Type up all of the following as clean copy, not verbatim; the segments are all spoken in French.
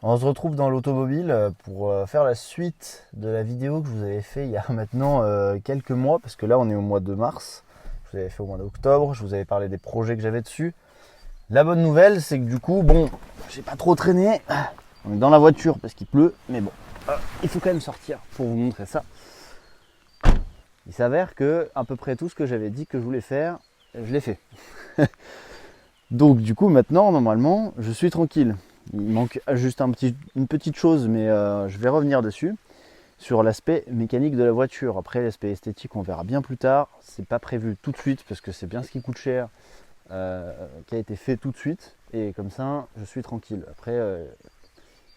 On se retrouve dans l'automobile pour faire la suite de la vidéo que je vous avais fait il y a maintenant quelques mois, parce que là on est au mois de mars, je vous avais fait au mois d'octobre, je vous avais parlé des projets que j'avais dessus. La bonne nouvelle c'est que du coup, bon, j'ai pas trop traîné, on est dans la voiture parce qu'il pleut, mais bon, il faut quand même sortir pour vous montrer ça. Il s'avère que à peu près tout ce que j'avais dit que je voulais faire, je l'ai fait. Donc du coup maintenant, normalement, je suis tranquille. Il manque juste une petite chose, mais je vais revenir dessus, sur l'aspect mécanique de la voiture. Après, l'aspect esthétique, on verra bien plus tard. C'est pas prévu tout de suite, parce que c'est bien ce qui coûte cher, qui a été fait tout de suite. Et comme ça, je suis tranquille. Après,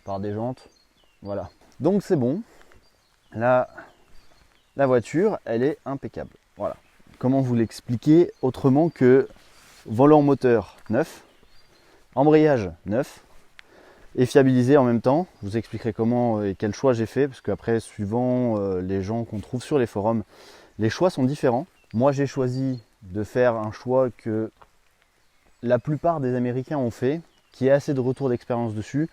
par des jantes, voilà. Donc c'est bon. Là, la voiture, elle est impeccable. Voilà. Comment vous l'expliquer autrement que volant moteur neuf, embrayage neuf, et fiabilisé en même temps. Je vous expliquerai comment et quel choix j'ai fait, parce qu'après, suivant les gens qu'on trouve sur les forums, les choix sont différents. Moi, j'ai choisi de faire un choix que la plupart des Américains ont fait, qui a assez de retour d'expérience dessus.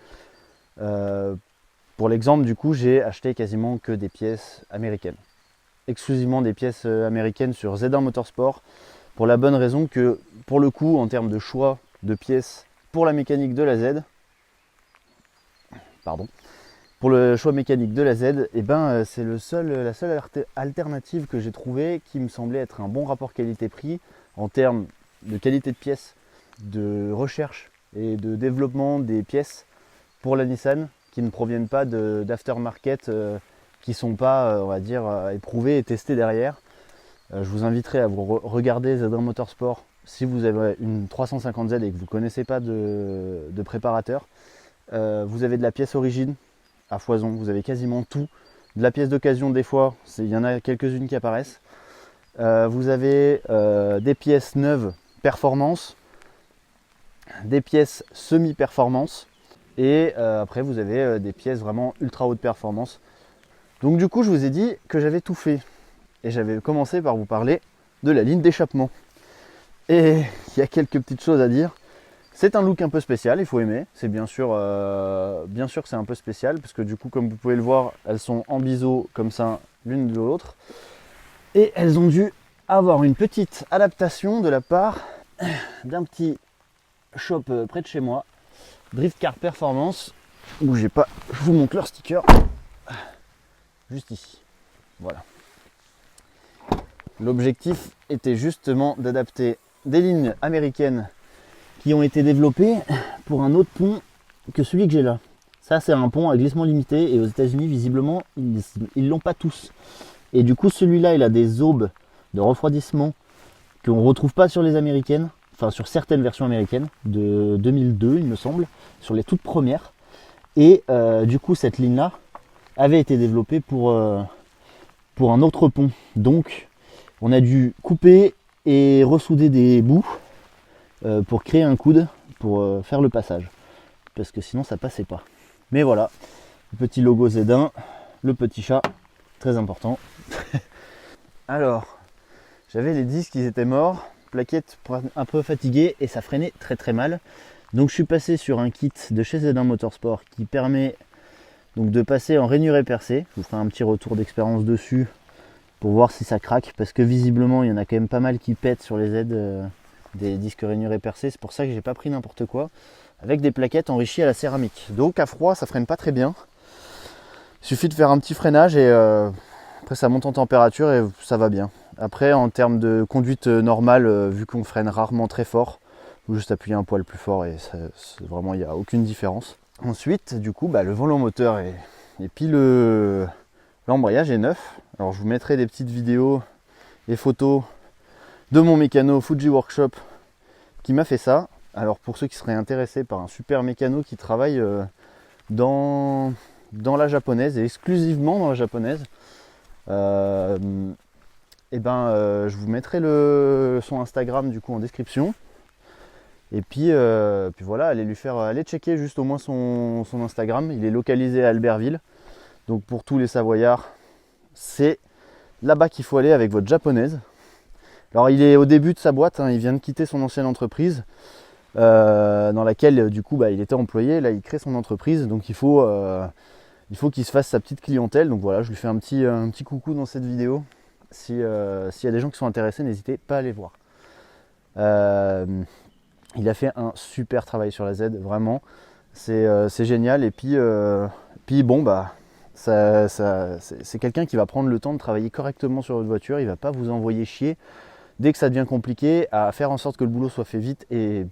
Pour l'exemple, du coup, j'ai acheté quasiment que des pièces américaines. Exclusivement des pièces américaines sur Z1 Motorsport, pour la bonne raison que, pour le coup, en termes de choix de pièces pour la mécanique de la Z, pour le choix mécanique de la Z, et c'est la seule alternative que j'ai trouvée qui me semblait être un bon rapport qualité-prix en termes de qualité de pièces, de recherche et de développement des pièces pour la Nissan qui ne proviennent pas d'aftermarket, qui ne sont pas, on va dire, éprouvées et testées derrière. Je vous inviterai à vous regarder Z1 Motorsport si vous avez une 350Z et que vous ne connaissez pas de préparateur. Vous avez de la pièce origine à foison, vous avez quasiment tout. De la pièce d'occasion des fois, il y en a quelques-unes qui apparaissent. Vous avez des pièces neuves performance, des pièces semi-performance, et après vous avez des pièces vraiment ultra haute performance. Donc du coup je vous ai dit que j'avais tout fait. Et j'avais commencé par vous parler de la ligne d'échappement. Et il y a quelques petites choses à dire. C'est un look un peu spécial, il faut aimer. C'est bien sûr que c'est un peu spécial, parce que du coup, comme vous pouvez le voir, elles sont en biseau comme ça, l'une de l'autre. Et elles ont dû avoir une petite adaptation de la part d'un petit shop près de chez moi, Drift Car Performance. Bougez pas, je vous montre leur sticker. Juste ici. Voilà. L'objectif était justement d'adapter des lignes américaines qui ont été développées pour un autre pont que celui que j'ai là. Ça, c'est un pont à glissement limité, et aux États-Unis, visiblement, ils l'ont pas tous. Et du coup, celui-là, il a des aubes de refroidissement qu'on ne retrouve pas sur les américaines, enfin sur certaines versions américaines de 2002, il me semble, sur les toutes premières. Et du coup, cette ligne-là avait été développée pour un autre pont. Donc, on a dû couper et ressouder des bouts pour créer un coude pour faire le passage, parce que sinon ça passait pas. Mais voilà, le petit logo Z1, le petit chat, très important. Alors, j'avais les disques qui étaient morts, plaquettes un peu fatiguées, et ça freinait très très mal. Donc je suis passé sur un kit de chez Z1 Motorsport qui permet donc de passer en rainuré percé. Je vous ferai un petit retour d'expérience dessus pour voir si ça craque, parce que visiblement il y en a quand même pas mal qui pètent sur les aides des disques rainurés percés. C'est pour ça que j'ai pas pris n'importe quoi, avec des plaquettes enrichies à la céramique. Donc à froid ça freine pas très bien, il suffit de faire un petit freinage et après ça monte en température et ça va bien. Après, en termes de conduite normale, vu qu'on freine rarement très fort, ou juste appuyer un poil plus fort, et vraiment il n'y a aucune différence. Ensuite, du coup, le volant moteur et puis l'embrayage est neuf. Alors je vous mettrai des petites vidéos et photos de mon mécano Fuji Workshop qui m'a fait ça. Alors pour ceux qui seraient intéressés par un super mécano qui travaille dans la japonaise, et exclusivement dans la japonaise, je vous mettrai son Instagram du coup en description. Et puis voilà, allez checker juste au moins son Instagram. Il est localisé à Albertville. Donc pour tous les Savoyards, c'est là-bas qu'il faut aller avec votre japonaise. Alors il est au début de sa boîte, il vient de quitter son ancienne entreprise. dans laquelle du coup il était employé. Là il crée son entreprise, donc il faut qu'il se fasse sa petite clientèle. Donc voilà, je lui fais un petit coucou dans cette vidéo. S'il y a des gens qui sont intéressés, n'hésitez pas à aller voir. Il a fait un super travail sur la Z, vraiment. C'est génial. Et puis bon, c'est quelqu'un qui va prendre le temps de travailler correctement sur votre voiture. Il va pas vous envoyer chier dès que ça devient compliqué, à faire en sorte que le boulot soit fait vite et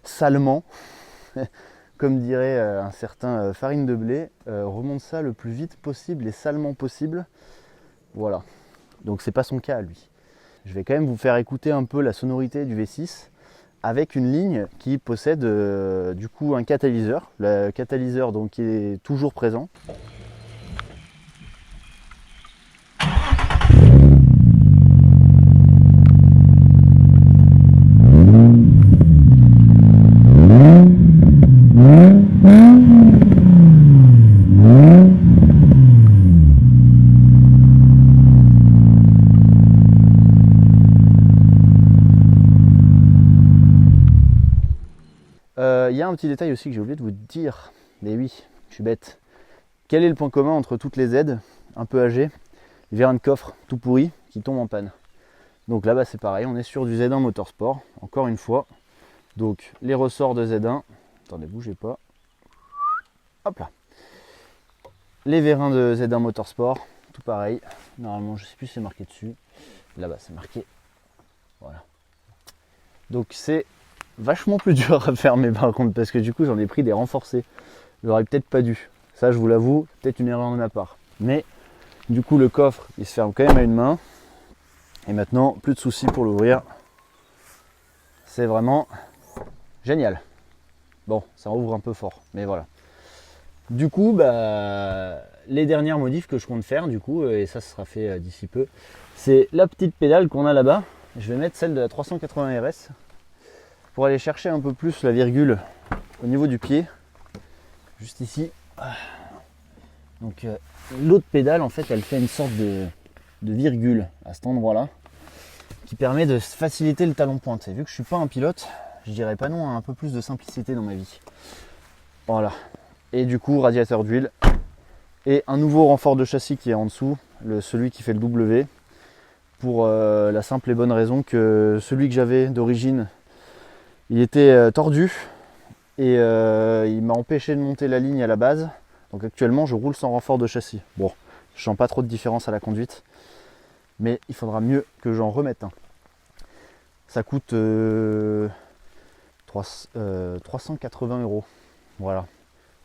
salement. Comme dirait un certain Farine de Blé, remonte ça le plus vite possible et salement possible. Voilà. Donc c'est pas son cas à lui. Je vais quand même vous faire écouter un peu la sonorité du V6 avec une ligne qui possède du coup un catalyseur. Le catalyseur donc qui est toujours présent. Il y a un petit détail aussi que j'ai oublié de vous dire, mais oui, je suis bête. Quel est le point commun entre toutes les Z un peu âgées? Les vérins de coffre tout pourris qui tombent en panne. Donc là-bas c'est pareil, on est sur du Z1 Motorsport, encore une fois. Donc les ressorts de Z1, attendez, bougez pas. Hop là. Les vérins de Z1 Motorsport, tout pareil. Normalement je sais plus si c'est marqué dessus. Là-bas c'est marqué. Voilà. Donc c'est vachement plus dur à fermer par contre, parce que du coup j'en ai pris des renforcés. J'aurais peut-être pas dû. Ça je vous l'avoue, peut-être une erreur de ma part. Mais du coup le coffre il se ferme quand même à une main. Et maintenant plus de soucis pour l'ouvrir. C'est vraiment génial. Bon, ça ouvre un peu fort, mais voilà. Du coup, les dernières modifs que je compte faire, du coup, et ça sera fait d'ici peu, c'est la petite pédale qu'on a là-bas. Je vais mettre celle de la 380 RS pour aller chercher un peu plus la virgule au niveau du pied, juste ici. Donc l'autre pédale, en fait, elle fait une sorte de virgule à cet endroit-là, qui permet de faciliter le talon pointe. Et vu que je suis pas un pilote, je dirais pas non à un peu plus de simplicité dans ma vie. Voilà. Et du coup, radiateur d'huile et un nouveau renfort de châssis qui est en dessous, celui qui fait le W, pour la simple et bonne raison que celui que j'avais d'origine, il était tordu et il m'a empêché de monter la ligne à la base. Donc actuellement, je roule sans renfort de châssis. Bon, je sens pas trop de différence à la conduite, mais il faudra mieux que j'en remette un. Ça coûte 380 €. Voilà.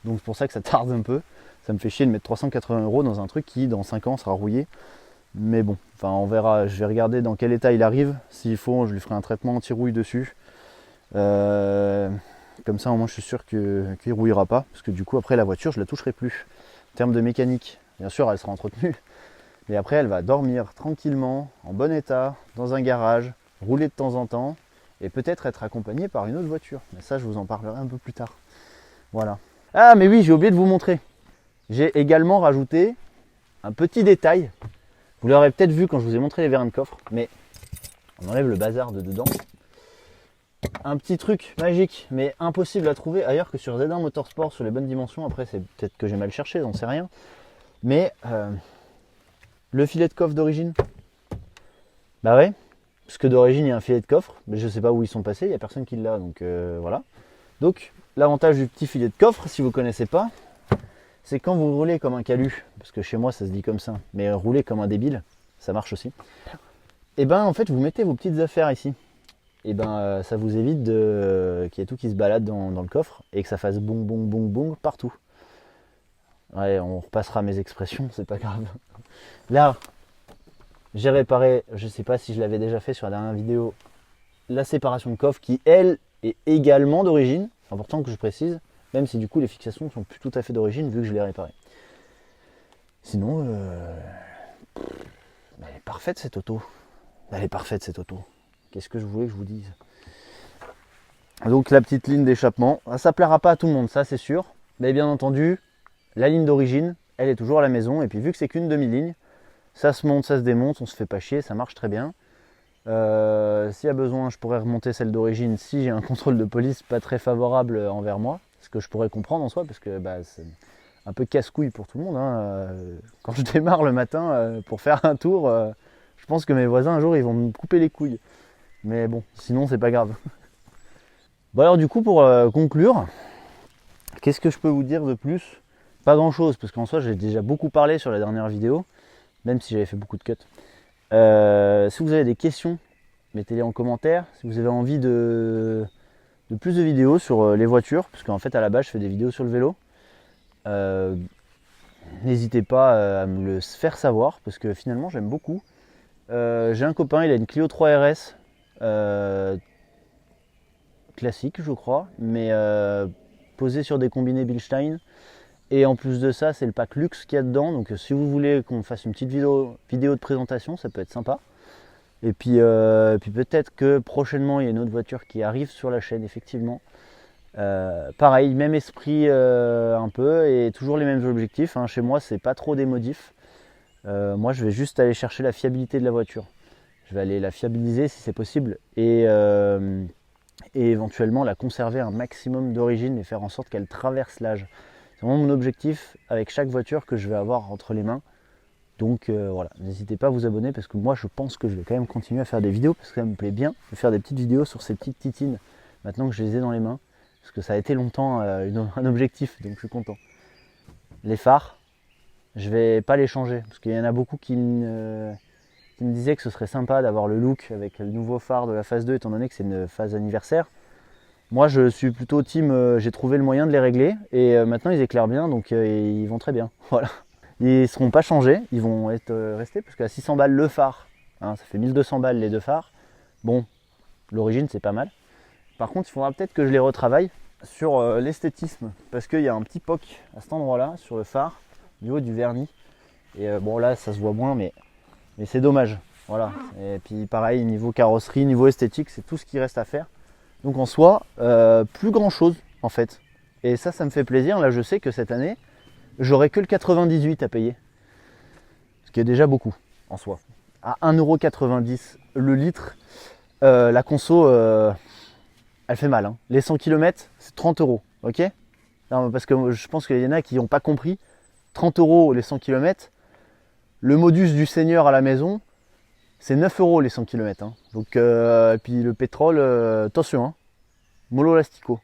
Donc c'est pour ça que ça tarde un peu. Ça me fait chier de mettre 380 € dans un truc qui dans 5 ans sera rouillé. Mais bon, enfin on verra, je vais regarder dans quel état il arrive. S'il faut, je lui ferai un traitement anti-rouille dessus. Comme ça au moins je suis sûr qu'il ne rouillera pas. Parce que du coup après la voiture je la toucherai plus. En termes de mécanique, bien sûr elle sera entretenue. Mais après elle va dormir tranquillement, en bon état, dans un garage, rouler de temps en temps. Et peut-être être accompagnée par une autre voiture. Mais ça je vous en parlerai un peu plus tard. Voilà. Ah mais oui, j'ai oublié de vous montrer. J'ai également rajouté un petit détail. Vous l'aurez peut-être vu quand je vous ai montré les vérins de coffre, mais on enlève le bazar de dedans. Un petit truc magique, mais impossible à trouver ailleurs que sur Z1 Motorsport, sur les bonnes dimensions. Après, c'est peut-être que j'ai mal cherché, j'en sais rien. Mais le filet de coffre d'origine. Bah ouais, parce que d'origine il y a un filet de coffre, mais je sais pas où ils sont passés, il n'y a personne qui l'a, donc voilà. Donc l'avantage du petit filet de coffre, si vous ne connaissez pas, c'est quand vous roulez comme un calu, parce que chez moi ça se dit comme ça, mais rouler comme un débile, ça marche aussi. Et ben en fait vous mettez vos petites affaires ici. Et ben ça vous évite qu'il y ait tout qui se balade dans le coffre et que ça fasse bong bong bong bong partout. Ouais, on repassera mes expressions, c'est pas grave. Là, j'ai réparé, je sais pas si je l'avais déjà fait sur la dernière vidéo, la séparation de coffre qui elle est également d'origine. C'est important que je précise, même si du coup les fixations ne sont plus tout à fait d'origine vu que je l'ai réparé. Sinon, elle est parfaite cette auto. Elle est parfaite cette auto. Qu'est-ce que je voulais que je vous dise? Donc la petite ligne d'échappement, ça plaira pas à tout le monde, ça c'est sûr. Mais bien entendu, la ligne d'origine, elle est toujours à la maison. Et puis vu que c'est qu'une demi-ligne, ça se monte, ça se démonte, on se fait pas chier, ça marche très bien. S'il y a besoin, je pourrais remonter celle d'origine si j'ai un contrôle de police pas très favorable envers moi, ce que je pourrais comprendre en soi, parce que c'est un peu casse-couille pour tout le monde, hein. Quand je démarre le matin pour faire un tour, je pense que mes voisins un jour ils vont me couper les couilles. Mais bon, sinon c'est pas grave. Bon alors du coup pour conclure, qu'est-ce que je peux vous dire de plus? Pas grand chose, parce qu'en soi j'ai déjà beaucoup parlé sur la dernière vidéo, même si j'avais fait beaucoup de cuts. Si vous avez des questions, mettez-les en commentaire. Si vous avez envie de plus de vidéos sur les voitures, parce qu'en fait à la base je fais des vidéos sur le vélo, n'hésitez pas à me le faire savoir, parce que finalement j'aime beaucoup. J'ai un copain, il a une Clio 3 RS classique je crois, mais posée sur des combinés Bilstein. Et en plus de ça, c'est le pack luxe qu'il y a dedans. Donc si vous voulez qu'on fasse une petite vidéo de présentation, ça peut être sympa. Et puis peut-être que prochainement, il y a une autre voiture qui arrive sur la chaîne, effectivement. Pareil, même esprit un peu, et toujours les mêmes objectifs, hein. Chez moi, c'est pas trop des modifs. Moi, je vais juste aller chercher la fiabilité de la voiture. Je vais aller la fiabiliser si c'est possible. Et éventuellement la conserver un maximum d'origine et faire en sorte qu'elle traverse l'âge. C'est vraiment mon objectif avec chaque voiture que je vais avoir entre les mains. Donc voilà, n'hésitez pas à vous abonner, parce que moi je pense que je vais quand même continuer à faire des vidéos, parce que ça me plaît bien de faire des petites vidéos sur ces petites titines maintenant que je les ai dans les mains, parce que ça a été longtemps un objectif, donc je suis content. Les phares, je vais pas les changer, parce qu'il y en a beaucoup qui me disaient que ce serait sympa d'avoir le look avec le nouveau phare de la phase 2, étant donné que c'est une phase anniversaire. Moi je suis plutôt team, j'ai trouvé le moyen de les régler, et maintenant ils éclairent bien, donc ils vont très bien. Voilà. Ils ne seront pas changés, ils vont être restés, parce qu'à 600 balles le phare, hein, ça fait 1200 balles les deux phares. Bon, l'origine c'est pas mal. Par contre il faudra peut-être que je les retravaille sur l'esthétisme, parce qu'il y a un petit poc à cet endroit là, sur le phare, au niveau du vernis. Et bon là ça se voit moins, mais c'est dommage. Voilà. Et puis pareil, niveau carrosserie, niveau esthétique, c'est tout ce qui reste à faire. Donc en soi, plus grand chose en fait. Et ça me fait plaisir. Là je sais que cette année, j'aurai que le 98 à payer. Ce qui est déjà beaucoup en soi. À 1,90 € le litre, la conso, elle fait mal, hein. Les 100 km, c'est 30 €. Ok? Non, parce que je pense qu'il y en a qui n'ont pas compris. 30 € les 100 km. Le modus du seigneur à la maison, c'est 9 € les 100 km. Hein. Donc, et puis le pétrole, attention, hein, mollo lastico.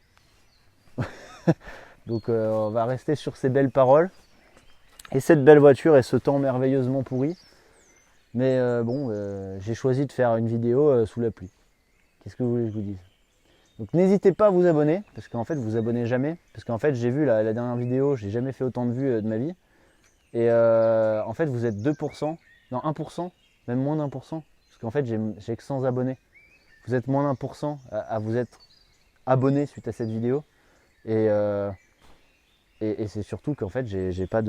Donc on va rester sur ces belles paroles. Et cette belle voiture et ce temps merveilleusement pourri. Mais bon, j'ai choisi de faire une vidéo sous la pluie. Qu'est-ce que vous voulez que je vous dise? Donc n'hésitez pas à vous abonner, parce qu'en fait vous vous abonnez jamais. Parce qu'en fait j'ai vu la dernière vidéo, j'ai jamais fait autant de vues de ma vie. Et en fait vous êtes 2%, non 1%, même moins d'1%, parce qu'en fait j'ai que 100 abonnés. Vous êtes moins d'1% à vous être abonné suite à cette vidéo. Et c'est surtout qu'en fait j'ai pas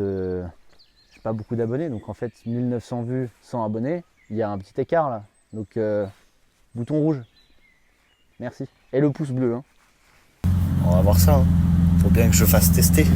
beaucoup d'abonnés. Donc en fait 1900 vues, 100 abonnés, il y a un petit écart là. Donc bouton rouge. Merci. Et le pouce bleu. Hein. On va voir ça. Hein. Faut bien que je fasse tester.